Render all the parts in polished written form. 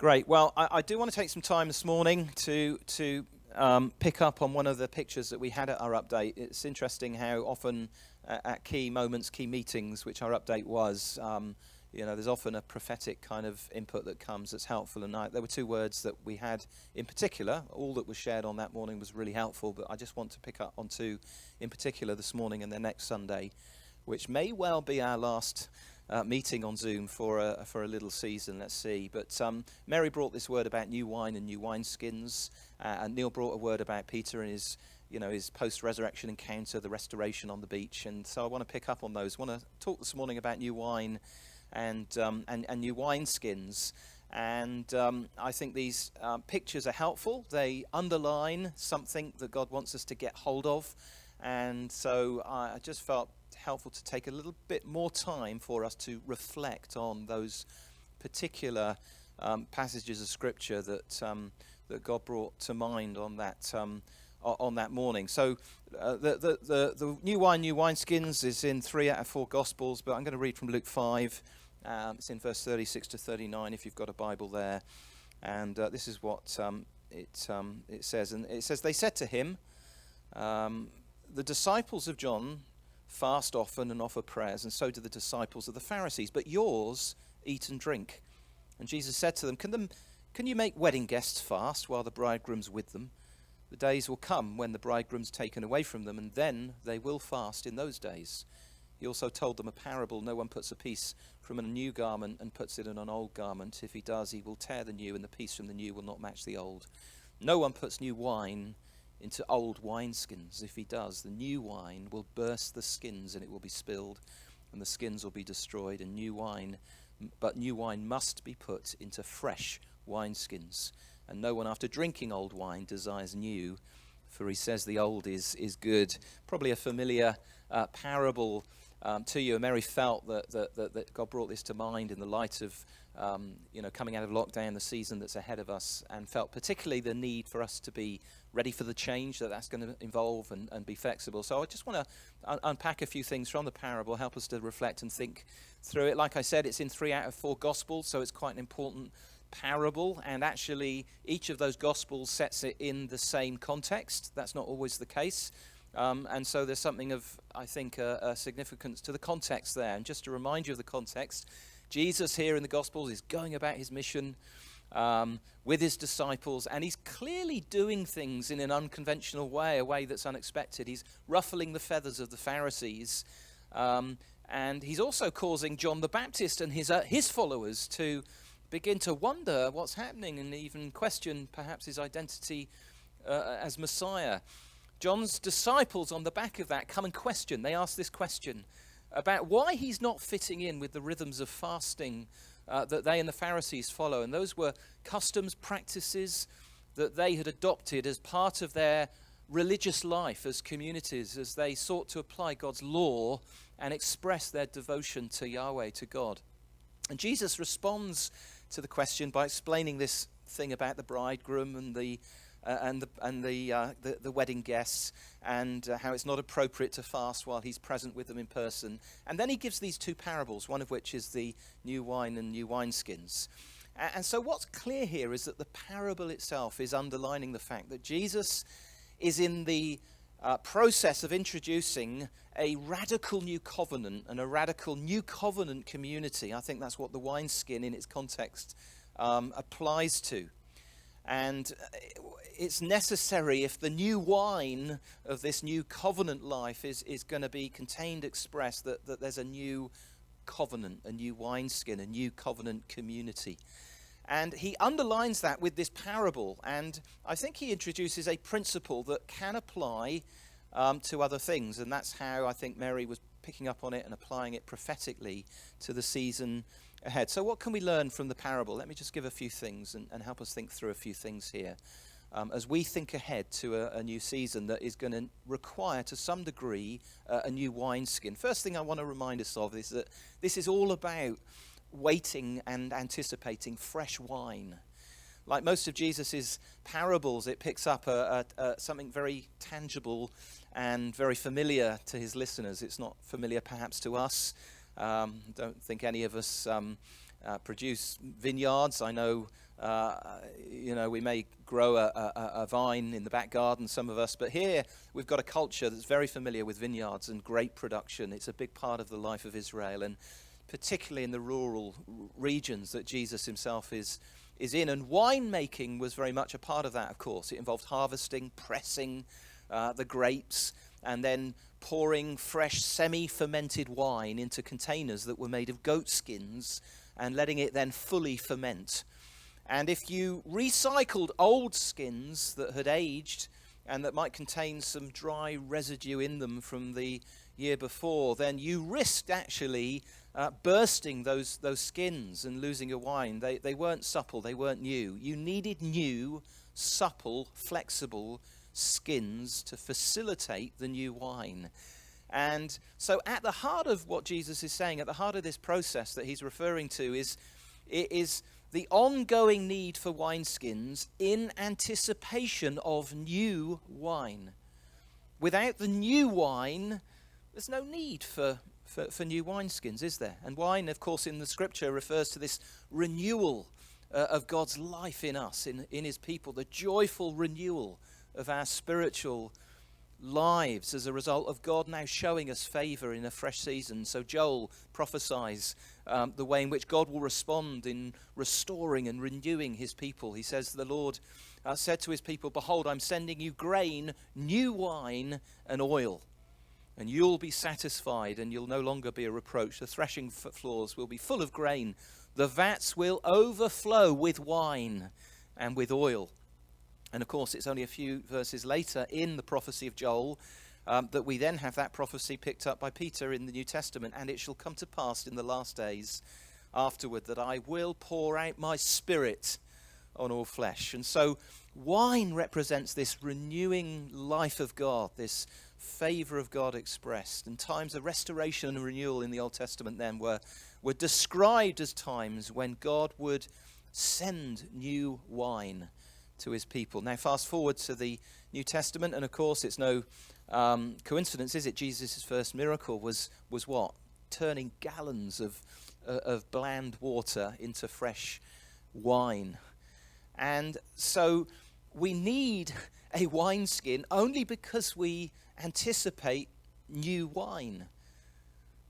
Great. Well, I do want to take some time this morning to pick up on one of the pictures that we had at our update. It's interesting how often at key moments, key meetings, which our update was, there's often a prophetic kind of input that comes that's helpful. And there were two words that we had in particular. All that was shared on that morning was really helpful, but I just want to pick up on two in particular this morning and then next Sunday, which may well be our last meeting on Zoom for a little season. Let's see. But Mary brought this word about new wine and new wineskins, and Neil brought a word about Peter and his post-resurrection encounter, the restoration on the beach. And so I want to pick up on those. I want to talk this morning about new wine and new wineskins. And I think these pictures are helpful. They underline something that God wants us to get hold of. And so I just felt helpful to take a little bit more time for us to reflect on those particular passages of scripture that God brought to mind on that morning. So the new wine, new wineskins is in 3 out of 4 Gospels, but I'm going to read from Luke 5. It's in verse 36 to 39 if you've got a Bible there, and this is what it says. And it says, "They said to him, the disciples of John fast often and offer prayers, and so do the disciples of the Pharisees. But yours eat and drink." And Jesus said to them, Can you make wedding guests fast while the bridegroom's with them? The days will come when the bridegroom's taken away from them, and then they will fast in those days. He also told them a parable. No one puts a piece from a new garment and puts it in an old garment. If he does, he will tear the new, and the piece from the new will not match the old. No one puts new wine into old wineskins. If he does, the new wine will burst the skins, and it will be spilled, and the skins will be destroyed. And new wine must be put into fresh wineskins. And no one after drinking old wine desires new, for he says the old is good. Probably a familiar parable to you. And Mary felt that God brought this to mind in the light of coming out of lockdown, the season that's ahead of us, and felt particularly the need for us to be ready for the change that's going to involve and be flexible. So I just want to unpack a few things from the parable, help us to reflect and think through it. Like I said, it's in 3 out of 4 Gospels, so it's quite an important parable, and actually each of those Gospels sets it in the same context. That's not always the case. And so there's something of, I think, a significance to the context there. And just to remind you of the context, Jesus here in the Gospels is going about his mission with his disciples, and he's clearly doing things in an unconventional way, a way that's unexpected. He's ruffling the feathers of the Pharisees, and he's also causing John the Baptist and his followers to begin to wonder what's happening and even question perhaps his identity as Messiah. John's disciples on the back of that come and question. They ask this question about why he's not fitting in with the rhythms of fasting that they and the Pharisees follow. And those were customs, practices that they had adopted as part of their religious life as communities, as they sought to apply God's law and express their devotion to Yahweh, to God. And Jesus responds to the question by explaining this thing about the bridegroom and the wedding guests, and how it's not appropriate to fast while he's present with them in person. And then he gives these 2 parables, one of which is the new wine and new wineskins. And so what's clear here is that the parable itself is underlining the fact that Jesus is in the process of introducing a radical new covenant and a radical new covenant community. I think that's what the wineskin in its context applies to. And it's necessary, if the new wine of this new covenant life is going to be contained, expressed, that there's a new covenant, a new wineskin, a new covenant community. And he underlines that with this parable. And I think he introduces a principle that can apply to other things. And that's how I think Mary was picking up on it and applying it prophetically to the season ahead. So what can we learn from the parable? Let me just give a few things and help us think through a few things here. As we think ahead to a new season that is going to require, to some degree, a new wineskin. First thing I want to remind us of is that this is all about waiting and anticipating fresh wine. Like most of Jesus' parables, it picks up something very tangible and very familiar to his listeners. It's not familiar perhaps to us. Don't think any of us produce vineyards. I know Uh, we may grow a vine in the back garden, some of us, but here we've got a culture that's very familiar with vineyards and grape production. It's a big part of the life of Israel, and particularly in the rural regions that Jesus himself is in. And winemaking was very much a part of that, of course. It involved harvesting, pressing the grapes, and then pouring fresh semi-fermented wine into containers that were made of goat skins and letting it then fully ferment. And if you recycled old skins that had aged and that might contain some dry residue in them from the year before, then you risked actually bursting those skins and losing your wine. They weren't supple, they weren't new. You needed new, supple, flexible skins to facilitate the new wine. And so at the heart of what Jesus is saying, at the heart of this process that he's referring to is the ongoing need for wineskins in anticipation of new wine. Without the new wine, there's no need for new wineskins, is there? And wine, of course, in the scripture refers to this renewal of God's life in us, in his people, the joyful renewal of our spiritual lives as a result of God now showing us favor in a fresh season. So Joel prophesies the way in which God will respond in restoring and renewing his people. He says, the Lord said to his people, behold, I'm sending you grain, new wine, and oil. And you'll be satisfied, and you'll no longer be a reproach. The threshing floors will be full of grain. The vats will overflow with wine and with oil. And of course, it's only a few verses later in the prophecy of Joel that we then have that prophecy picked up by Peter in the New Testament. And it shall come to pass in the last days afterward that I will pour out my spirit on all flesh. And so wine represents this renewing life of God, this favor of God expressed. And times of restoration and renewal in the Old Testament then were described as times when God would send new wine to his people. Now fast forward to the New Testament, and of course it's no coincidence, is it? Jesus' first miracle was what? Turning gallons of bland water into fresh wine. And so we need a wineskin only because we anticipate new wine.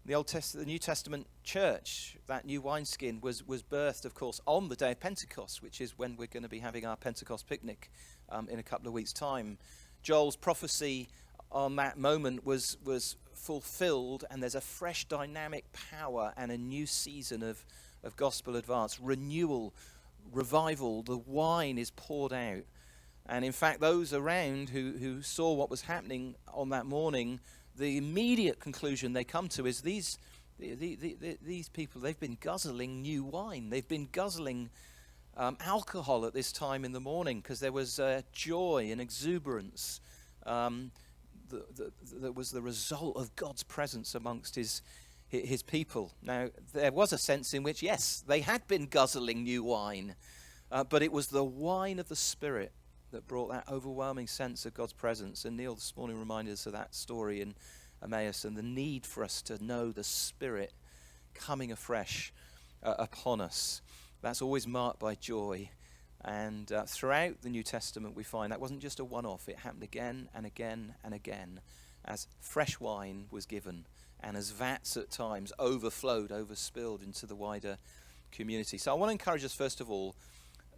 The New Testament church, that new wineskin was birthed, of course, on the day of Pentecost, which is when we're going to be having our Pentecost picnic in a couple of weeks' time. Joel's prophecy on that moment was fulfilled, and there's a fresh dynamic power and a new season of gospel advance, renewal, revival. The wine is poured out. And in fact, those around who saw what was happening on that morning, the immediate conclusion they come to is these people, they've been guzzling new wine. They've been guzzling alcohol at this time in the morning because there was joy and exuberance that was the result of God's presence amongst his people. Now, there was a sense in which, yes, they had been guzzling new wine, but it was the wine of the Spirit that brought that overwhelming sense of God's presence. And Neil this morning reminded us of that story in Emmaus and the need for us to know the Spirit coming afresh upon us. That's always marked by joy. And throughout the New Testament we find that wasn't just a one-off. It happened again and again and again as fresh wine was given and as vats at times overflowed, overspilled into the wider community. So I want to encourage us, first of all,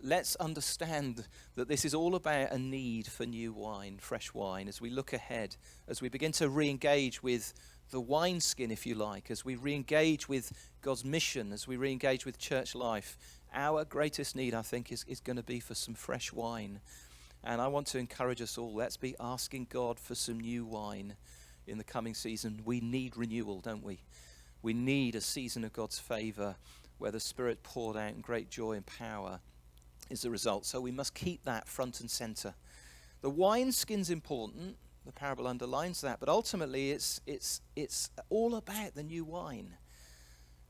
let's understand that this is all about a need for new wine, fresh wine, as we look ahead, as we begin to re-engage with the wineskin, if you like, as we re-engage with God's mission, as we re-engage with church life. Our greatest need, I think, is going to be for some fresh wine. And I want to encourage us all, let's be asking God for some new wine in the coming season. We need renewal, don't we? We need a season of God's favor where the Spirit poured out in great joy and power is the result. So we must keep that front and center. The wineskin's important. The parable underlines that, but ultimately it's all about the new wine.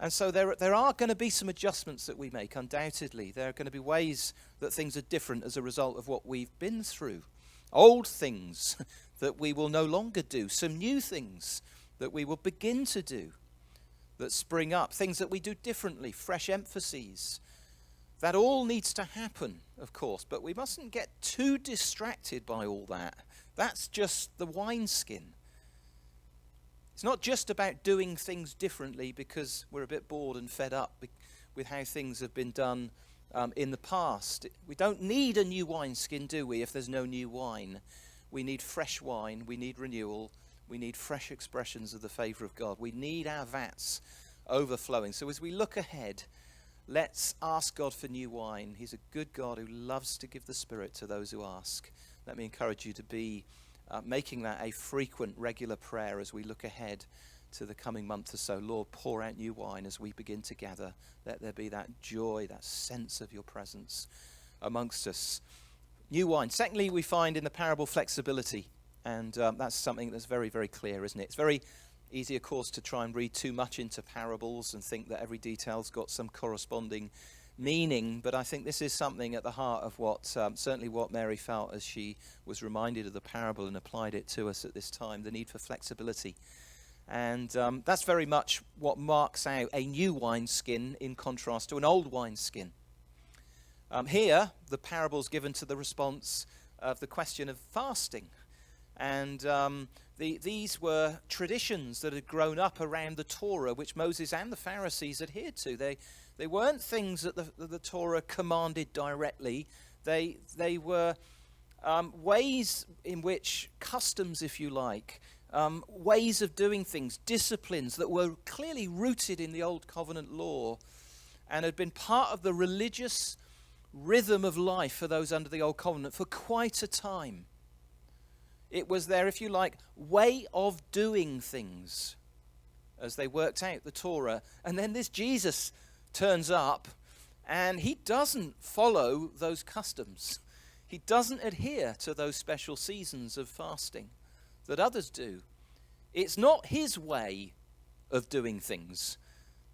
And so there are going to be some adjustments that we make, undoubtedly. There are going to be ways that things are different as a result of what we've been through. Old things that we will no longer do. Some new things that we will begin to do that spring up. Things that we do differently. Fresh emphases. That all needs to happen, of course, but we mustn't get too distracted by all that. That's just the wineskin. It's not just about doing things differently because we're a bit bored and fed up with how things have been done in the past. We don't need a new wineskin, do we, if there's no new wine? We need fresh wine, we need renewal, we need fresh expressions of the favour of God. We need our vats overflowing. So as we look ahead, let's ask God for new wine. He's a good God who loves to give the Spirit to those who ask. Let me encourage you to be making that a frequent, regular prayer as we look ahead to the coming month or so. Lord, pour out new wine as we begin to gather. Let there be that joy, that sense of your presence amongst us. New wine. Secondly, we find in the parable flexibility. And that's something that's very, very clear, isn't it? It's very easy, of course, to try and read too much into parables and think that every detail's got some corresponding meaning. But I think this is something at the heart of what, certainly what Mary felt as she was reminded of the parable and applied it to us at this time, the need for flexibility. And that's very much what marks out a new wineskin in contrast to an old wineskin. Here, the parable's given to the response of the question of fasting. And these were traditions that had grown up around the Torah, which Moses and the Pharisees adhered to. They weren't things that the Torah commanded directly. They were ways in which, customs, if you like, ways of doing things, disciplines that were clearly rooted in the Old Covenant law and had been part of the religious rhythm of life for those under the Old Covenant for quite a time. It was their, if you like, way of doing things as they worked out the Torah. And then this Jesus turns up and he doesn't follow those customs. He doesn't adhere to those special seasons of fasting that others do. It's not his way of doing things.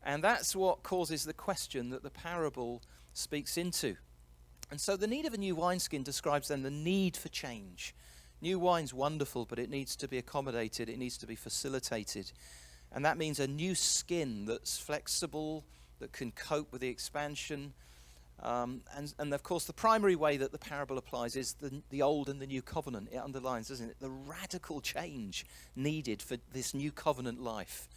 And that's what causes the question that the parable speaks into. And so the need of a new wineskin describes then the need for change. New wine's wonderful, but it needs to be accommodated. It needs to be facilitated. And that means a new skin that's flexible, that can cope with the expansion. And of course, the primary way that the parable applies is the old and the new covenant. It underlines, doesn't it, the radical change needed for this new covenant life.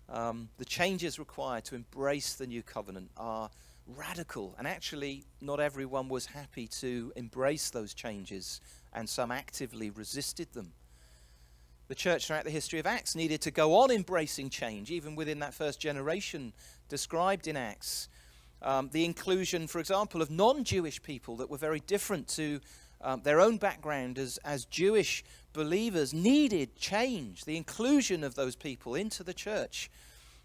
The changes required to embrace the new covenant are radical. And actually, not everyone was happy to embrace those changes, and some actively resisted them. The church throughout the history of Acts needed to go on embracing change, even within that first generation described in Acts. The inclusion, for example, of non-Jewish people that were very different to their own background as Jewish believers needed change. The inclusion of those people into the church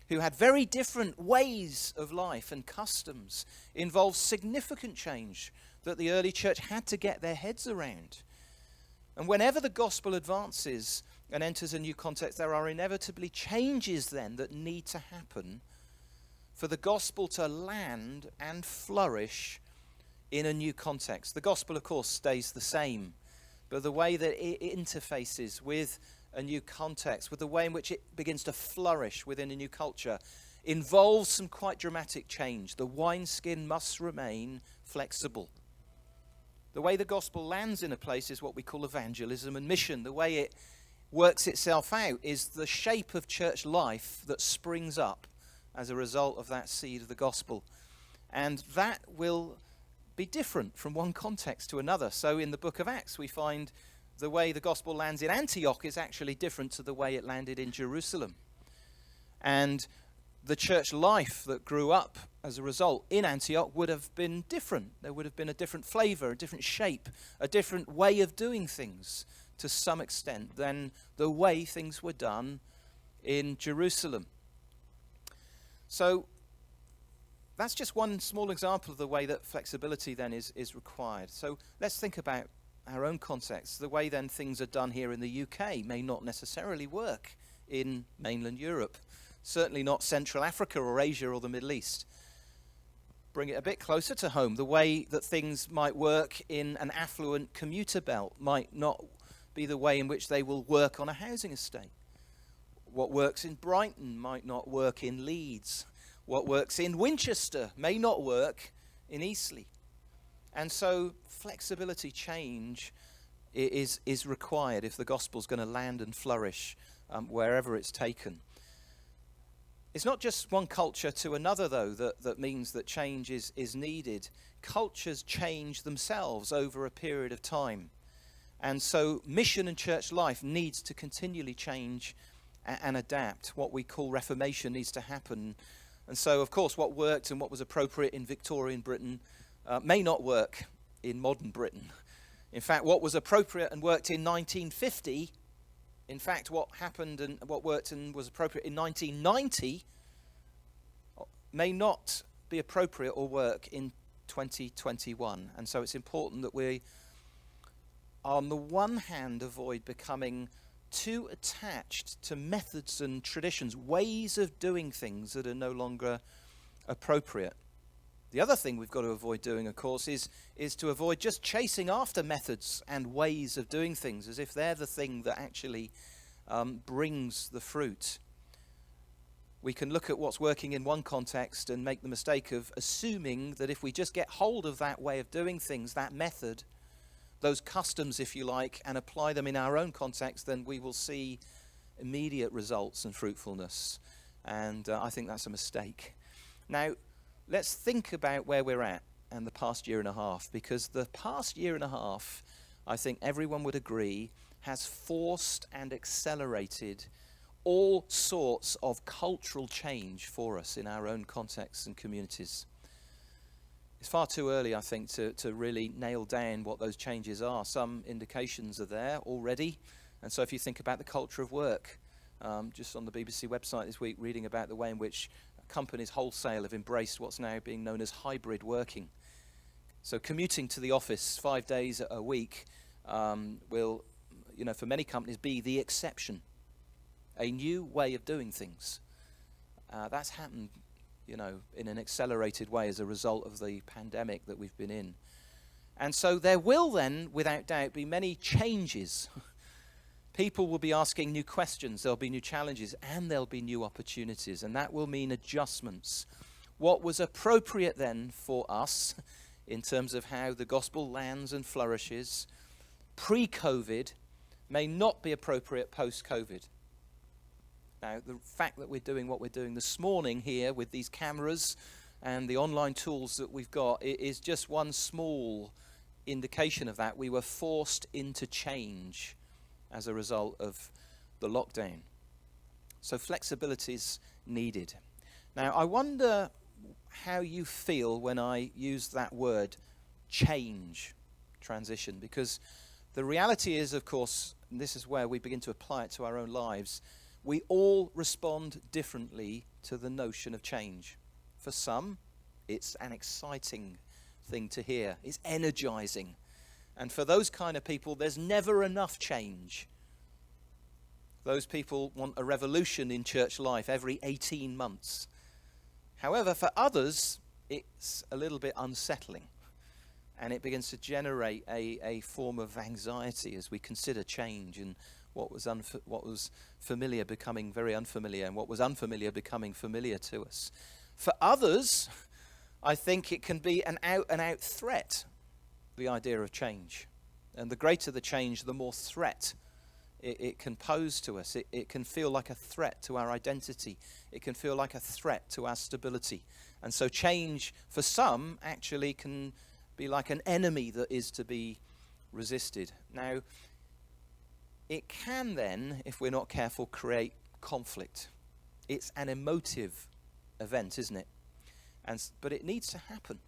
who had very different ways of life and customs involved significant change that the early church had to get their heads around. And whenever the gospel advances and enters a new context, there are inevitably changes then that need to happen for the gospel to land and flourish in a new context. The gospel, of course, stays the same, but the way that it interfaces with a new context, with the way in which it begins to flourish within a new culture, involves some quite dramatic change. The wineskin must remain flexible. The way the gospel lands in a place is what we call evangelism and mission. The way it works itself out is the shape of church life that springs up as a result of that seed of the gospel. And that will be different from one context to another. So in the book of Acts, we find the way the gospel lands in Antioch is actually different to the way it landed in Jerusalem. And the church life that grew up as a result in Antioch would have been different. There would have been a different flavor, a different shape, a different way of doing things to some extent than the way things were done in Jerusalem. So that's just one small example of the way that flexibility then is required. So let's think about our own context. The way then things are done here in the UK may not necessarily work in mainland Europe. Certainly not Central Africa or Asia or the Middle East. Bring it a bit closer to home. The way that things might work in an affluent commuter belt might not be the way in which they will work on a housing estate. What works in Brighton might not work in Leeds. What works in Winchester may not work in Eastleigh. And so flexibility change is required if the gospel's going to land and flourish wherever it's taken. It's not just one culture to another, though, that means that change is needed. Cultures change themselves over a period of time. And so mission and church life needs to continually change and adapt. What we call reformation needs to happen. And so, of course, what worked and what was appropriate in Victorian Britain may not work in modern Britain. In fact, what was appropriate and worked in 1950, in fact, what happened and what worked and was appropriate in 1990 may not be appropriate or work in 2021. And so it's important that we, on the one hand, avoid becoming too attached to methods and traditions, ways of doing things that are no longer appropriate. The other thing we've got to avoid doing, of course, is to avoid just chasing after methods and ways of doing things as if they're the thing that actually brings the fruit. We can look at what's working in one context and make the mistake of assuming that if we just get hold of that way of doing things, that method, those customs, if you like, and apply them in our own context, then we will see immediate results and fruitfulness. And I think that's a mistake. Now, let's think about where we're at and the past year and a half, because the past year and a half, I think everyone would agree, has forced and accelerated all sorts of cultural change for us in our own contexts and communities. It's far too early, I think, to really nail down what those changes are. Some indications are there already. And so if you think about the culture of work, just on the BBC website this week, reading about the way in which companies wholesale have embraced what's now being known as hybrid working. So commuting to the office 5 days a week will, for many companies be the exception. A new way of doing things. That's happened, in an accelerated way as a result of the pandemic that we've been in. And so there will then, without doubt, be many changes. People will be asking new questions, there'll be new challenges, and there'll be new opportunities, and that will mean adjustments. What was appropriate then for us, in terms of how the gospel lands and flourishes, pre-COVID, may not be appropriate post-COVID. Now, the fact that we're doing what we're doing this morning here with these cameras and the online tools that we've got is just one small indication of that. We were forced into change as a result of the lockdown. So flexibility is needed. Now, I wonder how you feel when I use that word, change, transition, because the reality is, of course, and this is where we begin to apply it to our own lives, we all respond differently to the notion of change. For some, it's an exciting thing to hear. It's energizing. And for those kind of people, there's never enough change. Those people want a revolution in church life every 18 months. However, for others, it's a little bit unsettling. And it begins to generate a form of anxiety as we consider change and what was familiar becoming very unfamiliar, and what was unfamiliar becoming familiar to us. For others, I think it can be an out-and-out threat, the idea of change. And the greater the change, the more threat it can pose to us. It can feel like a threat to our identity. It can feel like a threat to our stability. And so change, for some, actually can be like an enemy that is to be resisted. Now, it can then, if we're not careful, create conflict. It's an emotive event, isn't it? But it needs to happen.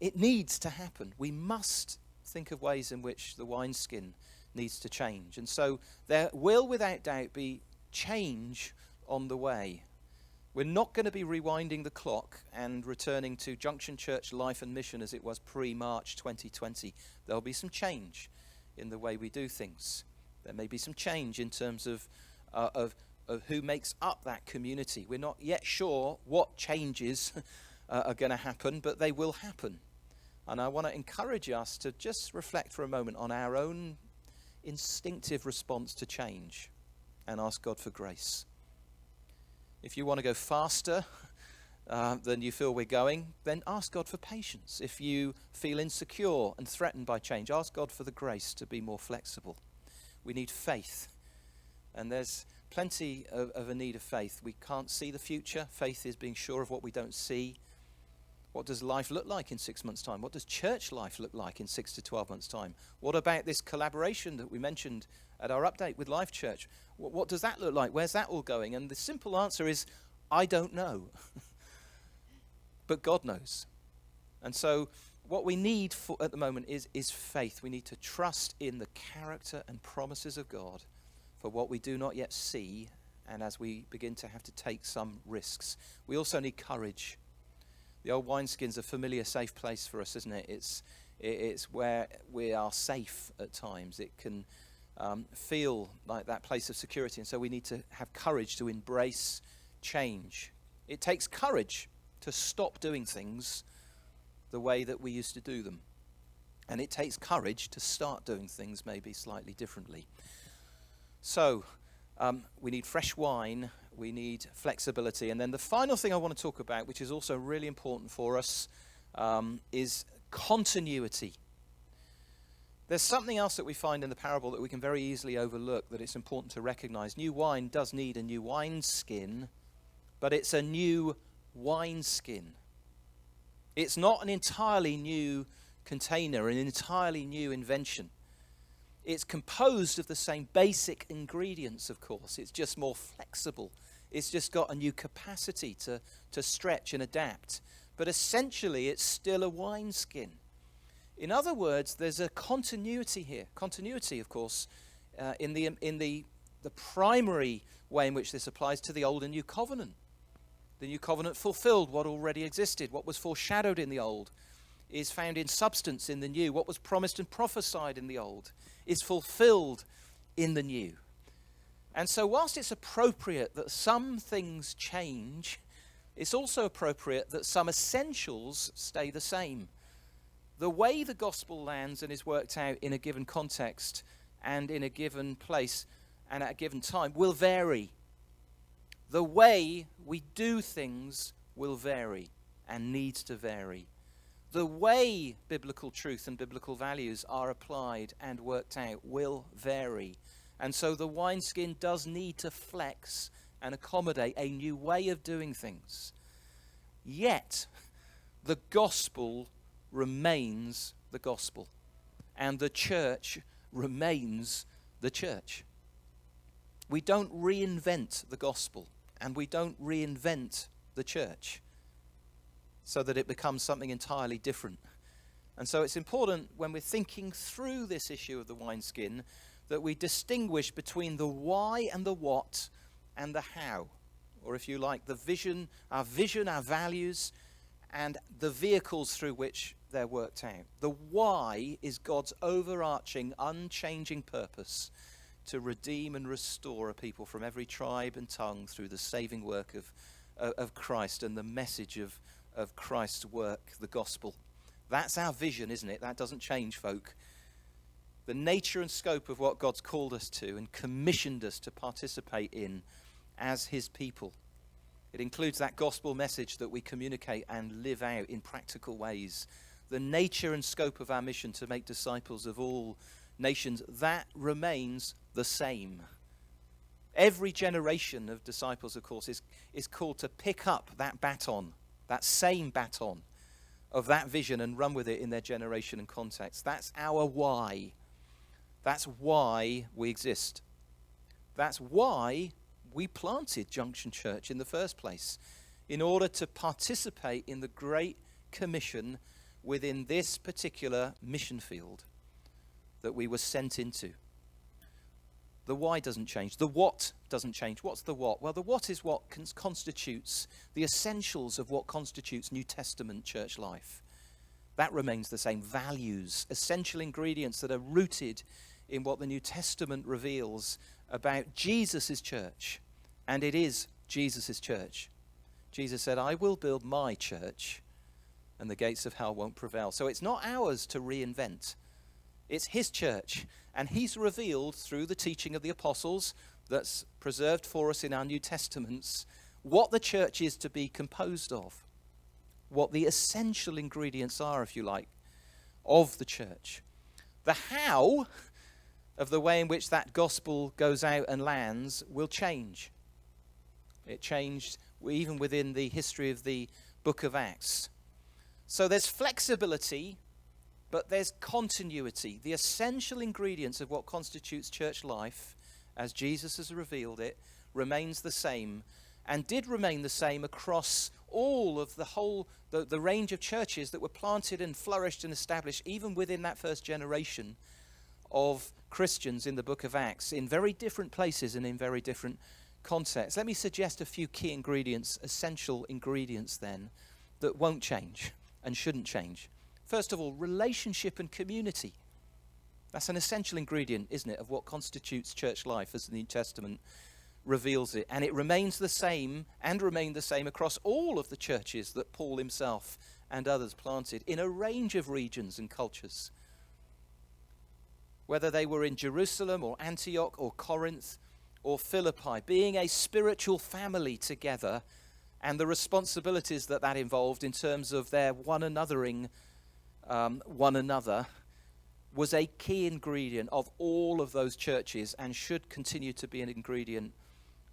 It needs to happen. We must think of ways in which the wineskin needs to change. And so there will, without doubt, be change on the way. We're not going to be rewinding the clock and returning to Junction Church life and mission as it was pre-March 2020. There'll be some change in the way we do things. There may be some change in terms of who makes up that community. We're not yet sure what changes are going to happen, but they will happen. And I want to encourage us to just reflect for a moment on our own instinctive response to change and ask God for grace. If you want to go faster than you feel we're going, then ask God for patience. If you feel insecure and threatened by change, ask God for the grace to be more flexible. We need faith. And there's plenty of a need of faith. We can't see the future. Faith is being sure of what we don't see. What does life look like in 6 months' time? What does church life look like in 6 to 12 months' time? What about this collaboration that we mentioned at our update with Life Church? What does that look like? Where's that all going? And the simple answer is, I don't know. But God knows. And so what we need at the moment is faith. We need to trust in the character and promises of God for what we do not yet see, and as we begin to have to take some risks. We also need courage. The old wineskin's a familiar, safe place for us, isn't it? It's where we are safe at times. It can feel like that place of security, and so we need to have courage to embrace change. It takes courage to stop doing things the way that we used to do them. And it takes courage to start doing things maybe slightly differently. So we need fresh wine, we need flexibility. And then the final thing I want to talk about, which is also really important for us, is continuity. There's something else that we find in the parable that we can very easily overlook, that it's important to recognize. New wine does need a new wineskin, but it's a new wineskin. It's not an entirely new container, an entirely new invention. It's composed of the same basic ingredients, of course. It's just more flexible. It's just got a new capacity to stretch and adapt. But essentially, it's still a wineskin. In other words, there's a continuity here. Continuity, of course, in the primary way in which this applies to the Old and New Covenant. The New Covenant fulfilled what already existed. What was foreshadowed in the Old is found in substance in the New. What was promised and prophesied in the Old is fulfilled in the New. And so whilst it's appropriate that some things change, it's also appropriate that some essentials stay the same. The way the gospel lands and is worked out in a given context and in a given place and at a given time will vary. The way we do things will vary and needs to vary. The way biblical truth and biblical values are applied and worked out will vary. And so the wineskin does need to flex and accommodate a new way of doing things. Yet, the gospel remains the gospel. And the church remains the church. We don't reinvent the gospel. And we don't reinvent the church so that it becomes something entirely different. And so it's important when we're thinking through this issue of the wineskin that we distinguish between the why and the what and the how. Or if you like, the vision, our values, and the vehicles through which they're worked out. The why is God's overarching, unchanging purpose to redeem and restore a people from every tribe and tongue through the saving work of Christ and the message of Christ's work, the gospel. That's our vision, isn't it? That doesn't change, folk. The nature and scope of what God's called us to and commissioned us to participate in as his people. It includes that gospel message that we communicate and live out in practical ways. The nature and scope of our mission to make disciples of all nations, that remains the same. Every generation of disciples, of course, is called to pick up that baton, that same baton of that vision and run with it in their generation and context. That's our why. That's why we exist. That's why we planted Junction Church in the first place, in order to participate in the Great Commission within this particular mission field that we were sent into. The why doesn't change. The what doesn't change. What's the what? Well, the what is what constitutes the essentials of what constitutes New Testament church life. That remains the same. Values, essential ingredients that are rooted in what the New Testament reveals about Jesus' church. And it is Jesus' church. Jesus said, I will build my church and the gates of hell won't prevail. So it's not ours to reinvent. It's his church. And he's revealed through the teaching of the apostles that's preserved for us in our New Testaments what the church is to be composed of, what the essential ingredients are, if you like, of the church. The how of the way in which that gospel goes out and lands will change. It changed even within the history of the book of Acts. So there's flexibility, but there's continuity. The essential ingredients of what constitutes church life, as Jesus has revealed it, remains the same, and did remain the same across all of the range of churches that were planted and flourished and established, even within that first generation of Christians in the book of Acts, in very different places and in very different contexts. Let me suggest a few key ingredients, essential ingredients then, that won't change and shouldn't change. First of all, relationship and community. That's an essential ingredient, isn't it, of what constitutes church life as the New Testament reveals it. And it remains the same and remained the same across all of the churches that Paul himself and others planted in a range of regions and cultures. Whether they were in Jerusalem or Antioch or Corinth or Philippi, being a spiritual family together and the responsibilities that involved in terms of their one anothering one another was a key ingredient of all of those churches and should continue to be an ingredient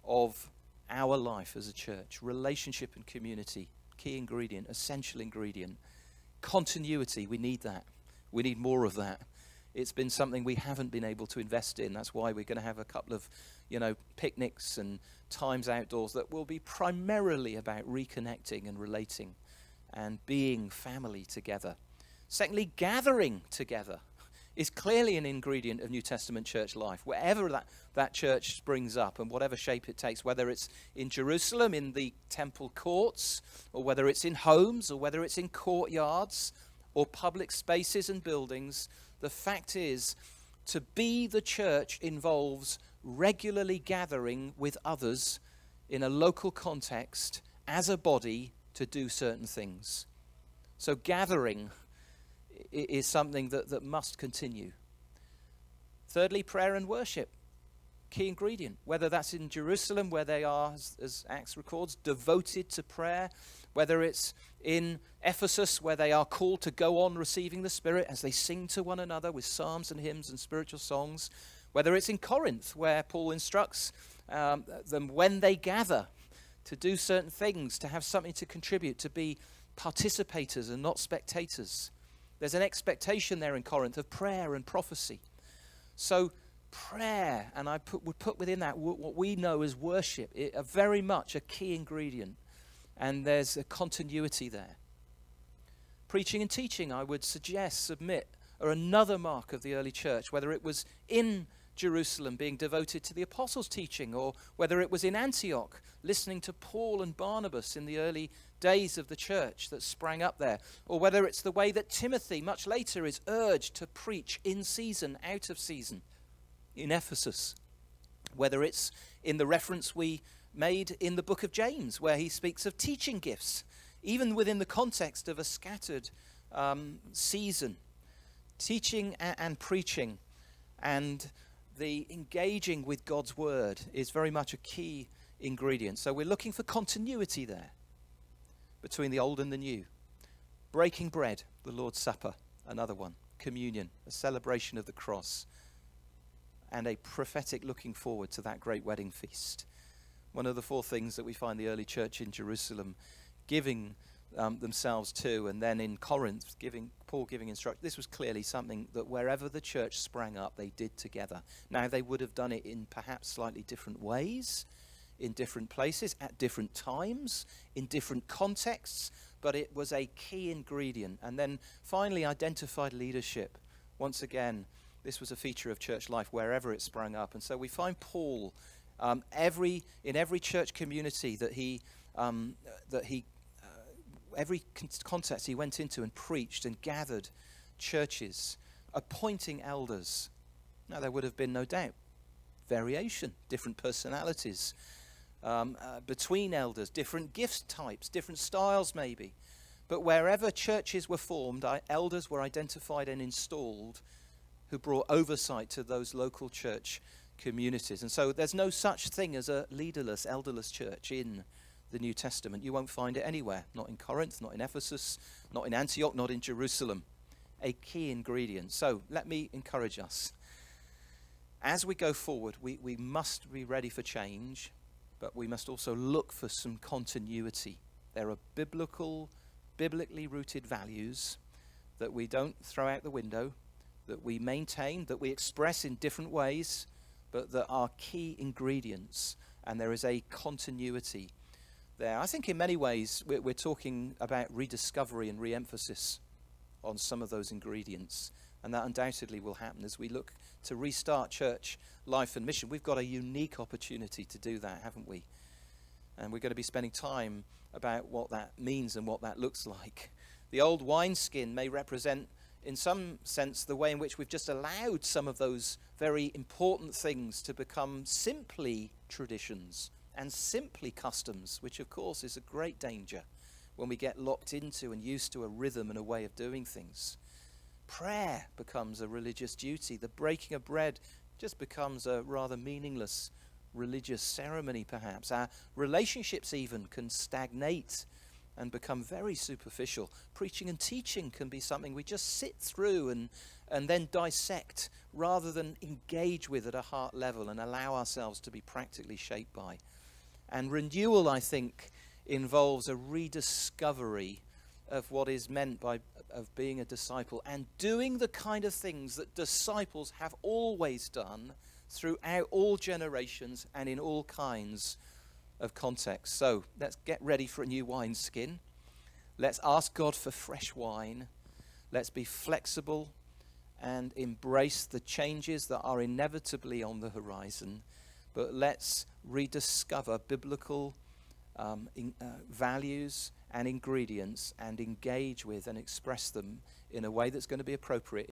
of our life as a church. Relationship and community, key ingredient, essential ingredient. Continuity, we need that. We need more of that. It's been something we haven't been able to invest in. That's why we're going to have a couple of, picnics and times outdoors that will be primarily about reconnecting and relating and being family together. Secondly, gathering together is clearly an ingredient of New Testament church life. Wherever that church springs up and whatever shape it takes, whether it's in Jerusalem in the temple courts, or whether it's in homes, or whether it's in courtyards or public spaces and buildings, the fact is, to be the church involves regularly gathering with others in a local context as a body to do certain things. So gathering is something that must continue. Thirdly, prayer and worship, key ingredient. Whether that's in Jerusalem, where they are, as Acts records, devoted to prayer, whether it's in Ephesus, where they are called to go on receiving the Spirit as they sing to one another with psalms and hymns and spiritual songs, whether it's in Corinth, where Paul instructs them when they gather to do certain things, to have something to contribute, to be participators and not spectators. There's an expectation there in Corinth of prayer and prophecy. So prayer, and I would put within that what we know as worship, are very much a key ingredient, and there's a continuity there. Preaching and teaching, I would submit, are another mark of the early church, whether it was in Jerusalem being devoted to the apostles' teaching, or whether it was in Antioch listening to Paul and Barnabas in the early days of the church that sprang up there, or whether it's the way that Timothy much later is urged to preach in season, out of season in Ephesus, whether it's in the reference we made in the book of James where he speaks of teaching gifts, even within the context of a scattered season. Teaching and preaching and the engaging with God's word is very much a key ingredient. So we're looking for continuity there between the old and the new. Breaking bread, the Lord's Supper, another one. Communion, a celebration of the cross, and a prophetic looking forward to that great wedding feast. One of the four things that we find the early church in Jerusalem giving themselves to, and then in Corinth, Paul giving instruction. This was clearly something that wherever the church sprang up, they did together. Now, they would have done it in perhaps slightly different ways, in different places, at different times, in different contexts, but it was a key ingredient. And then finally, identified leadership. Once again, this was a feature of church life wherever it sprang up. And so we find Paul in every church community every context he went into and preached and gathered churches, appointing elders. Now, there would have been no doubt variation, different personalities between elders, different gift types, different styles maybe. But wherever churches were formed, elders were identified and installed who brought oversight to those local church communities. And so there's no such thing as a leaderless, elderless church in the New Testament. You won't find it anywhere, not in Corinth, not in Ephesus, not in Antioch, not in Jerusalem. A key ingredient. So let me encourage us. As we go forward, we must be ready for change, but we must also look for some continuity. There are biblically rooted values that we don't throw out the window, that we maintain, that we express in different ways, but that are key ingredients, and there is a continuity there. I think in many ways we're talking about rediscovery and re-emphasis on some of those ingredients, and that undoubtedly will happen as we look to restart church life and mission. We've got a unique opportunity to do that, haven't we? And we're going to be spending time about what that means and what that looks like. The old wineskin may represent, in some sense, the way in which we've just allowed some of those very important things to become simply traditions and simply customs, which of course is a great danger when we get locked into and used to a rhythm and a way of doing things. Prayer becomes a religious duty. The breaking of bread just becomes a rather meaningless religious ceremony, perhaps. Our relationships even can stagnate and become very superficial. Preaching and teaching can be something we just sit through and then dissect rather than engage with at a heart level and allow ourselves to be practically shaped by. And renewal, I think, involves a rediscovery of what is meant by of being a disciple and doing the kind of things that disciples have always done throughout all generations and in all kinds of contexts. So let's get ready for a new wineskin. Let's ask God for fresh wine. Let's be flexible and embrace the changes that are inevitably on the horizon. But let's rediscover biblical values and ingredients and engage with and express them in a way that's going to be appropriate